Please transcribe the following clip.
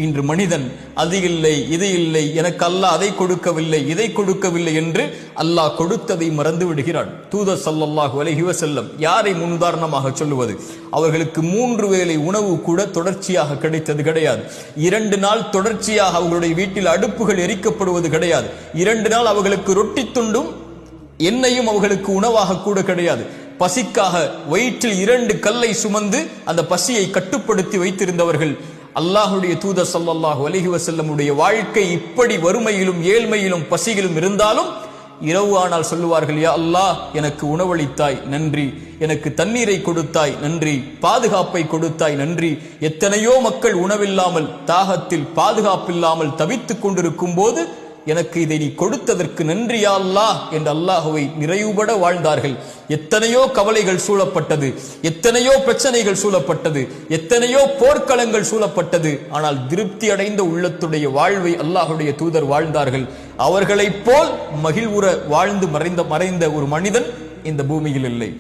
இன்று மனிதன் அது இல்லை இது இல்லை, எனக்கு அல்லாஹ் அதை கொடுக்கவில்லை இதை கொடுக்கவில்லை என்று அல்லாஹ் கொடுத்ததை மறந்து விடுகிறான். தூதர் ஸல்லல்லாஹு அலைஹி வஸல்லம் யாரை முன்னுதாரணமாக சொல்லுவது? அவர்களுக்கு 3 வேளை உணவு கூட தொடர்ச்சியாக கிடைத்தது கிடையாது. 2 நாள் தொடர்ச்சியாக அவர்களுடைய வீட்டில் அடுப்புகள் எரிக்கப்படுவது கிடையாது. 2 நாள் அவர்களுக்கு ரொட்டி துண்டும் எண்ணெயும் அவர்களுக்கு உணவாக கூட கிடையாது. பசிக்காக வயிற்றில் 2 கல்லை சுமந்து அந்த பசியை கட்டுப்படுத்தி வைத்திருந்தவர்கள். அல்லாஹ்வுடைய தூதர் ஸல்லல்லாஹு அலைஹி வஸல்லமுடைய வாழ்க்கை இப்படி வறுமையிலும் ஏழ்மையிலும் பசியிலும் இருந்தாலும் இரவு ஆனால் சொல்லுவார்கள், யா அல்லாஹ், எனக்கு உணவளித்தாய் நன்றி, எனக்கு தண்ணீரை கொடுத்தாய் நன்றி, பாதுகாப்பை கொடுத்தாய் நன்றி. எத்தனையோ மக்கள் உணவில்லாமல் தாகத்தில் பாதுகாப்பில்லாமல் தவித்துக் கொண்டிருக்கும் போது எனக்கு இதை நீ கொடுத்ததற்கு நன்றி யா அல்லாஹ் என்று அல்லாஹ்வை நிறைவுபட வாழ்ந்தார்கள். எத்தனையோ கவலைகள் சூழப்பட்டது, எத்தனையோ பிரச்சனைகள் சூழப்பட்டது, எத்தனையோ போர்க்களங்கள் சூழப்பட்டது. ஆனால் திருப்தி அடைந்த உள்ளத்துடைய வாழ்வை அல்லாஹ்வுடைய தூதர் வாழ்ந்தார்கள். அவர்களைப் போல் மகிழ்வுற வாழ்ந்து மறைந்த ஒரு மனிதன் இந்த பூமியில் இல்லை.